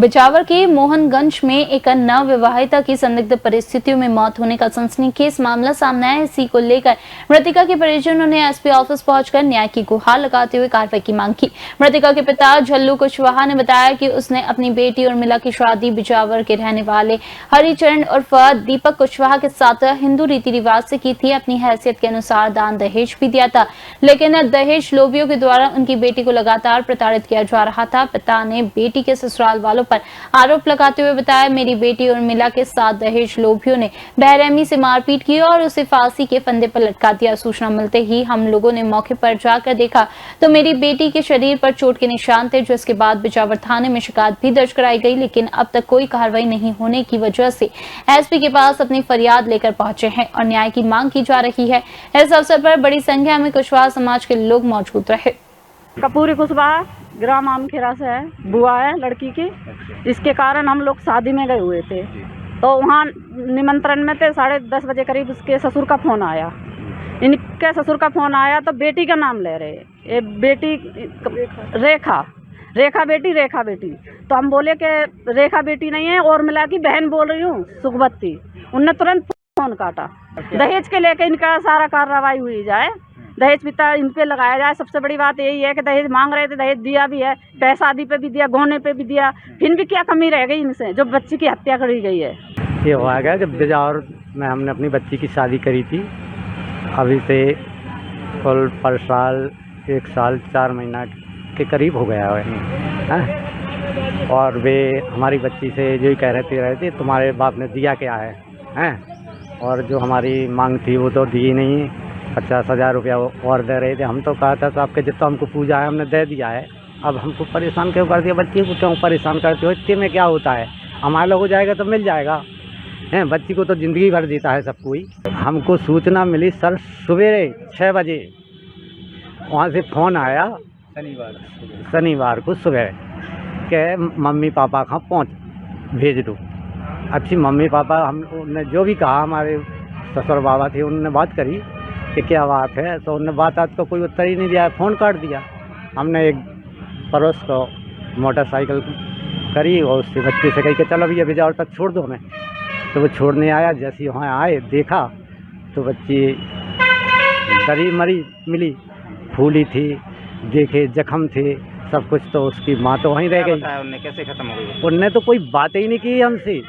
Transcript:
बिजावर के मोहनगंज में एक नवविवाहिता की संदिग्ध परिस्थितियों में मौत होने का सनसनीखेज मामला सामने आया। इसी को लेकर मृतका के परिजनों ने एसपी ऑफिस पहुंचकर न्याय की गुहार लगाते हुए कार्रवाई की मांग की। मृतका के पिता झल्लू कुशवाहा ने बताया कि उसने अपनी बेटी उर्मिला की शादी बिजावर के रहने वाले हरिचरण उर्फ दीपक कुशवाहा के साथ हिंदू रीति रिवाज से की थी। अपनी हैसियत के अनुसार दान दहेज भी दिया था, लेकिन दहेज लोभियों के द्वारा उनकी बेटी को लगातार प्रताड़ित किया जा रहा था। पिता ने बेटी के ससुराल वालों पर आरोप लगाते हुए बताया, मेरी बेटी उर्मिला के साथ दहेज लोभियों ने बेरहमी से मारपीट की और उसे फांसी के फंदे पर लटका दिया। सूचना मिलते ही हम लोगों ने मौके पर जाकर देखा तो मेरी बेटी के शरीर पर चोट के निशान थे, जिसके बाद बिजावर थाने में शिकायत भी दर्ज कराई गई, लेकिन अब तक कोई कार्रवाई नहीं होने की वजह से एसपी के पास अपनी फरियाद लेकर पहुंचे हैं और न्याय की मांग की जा रही है। इस अवसर पर बड़ी संख्या में कुशवाहा समाज के लोग मौजूद रहे। कपूरी कुशवाहा ग्राम आमखेरा से है, बुआ है लड़की की। इसके कारण हम लोग शादी में गए हुए थे, तो वहाँ निमंत्रण में थे। 10:30 बजे करीब उसके ससुर का फ़ोन आया। इनके ससुर का फ़ोन आया तो बेटी का नाम ले रहे, ये बेटी रेखा बेटी। तो हम बोले कि रेखा बेटी नहीं है, और मिला की बहन बोल रही हूँ, सुखबत्ती। उनने तुरंत फ़ोन काटा। दहेज के लेके इनका सारा कार्रवाई हुई जाए, दहेज पिता इन पे लगाया जाए। सबसे बड़ी बात यही है कि दहेज मांग रहे थे, दहेज दिया भी है, पैसा आदि पे भी दिया, गहने पे भी दिया, फिर भी क्या कमी रह गई इनसे जो बच्ची की हत्या करी गई है। ये हुआ गया जब बिजावर में हमने अपनी बच्ची की शादी करी थी। अभी से कुल पर साल 1 साल 4 महीना के करीब हो गया है। और वे हमारी बच्ची से जो ही कह रहे थे तुम्हारे बाप ने दिया क्या है, और जो हमारी मांग थी वो तो दी नहीं। 50,000 रुपया और दे रहे थे। हम तो कहा था तो आपके जितना हमको पूजा है हमने दे दिया है, अब हमको परेशान क्यों कर दिया? बच्ची को क्यों परेशान करते हो? इतने में क्या होता है, हमारे लोग हो जाएगा तो मिल जाएगा। हैं, बच्ची को तो ज़िंदगी भर देता है सब कोई। हमको सूचना मिली सर सवेरे 6 बजे, वहाँ से फ़ोन आया शनिवार को सुबह के मम्मी पापा कहाँ पहुँच भेज दो। अच्छी मम्मी पापा हमने जो भी कहा, हमारे ससुर बाबा थे उन्होंने बात करी कि क्या बात है, तो उन्होंने बात को कोई उत्तर ही नहीं दिया, फ़ोन काट दिया। हमने एक पड़ोस को मोटरसाइकिल करी और उससे बच्चे से कही कि चलो भैया बिजावर तक छोड़ दो हमें, तो वो छोड़ने आया। जैसे वहाँ आए देखा तो बच्ची डरी मरी मिली, फूली थी, देखे जख्म थे सब कुछ। तो उसकी माँ तो वहीं रह गई। उनने कैसे खत्म हो गई? उनने तो कोई बात ही नहीं की हमसे।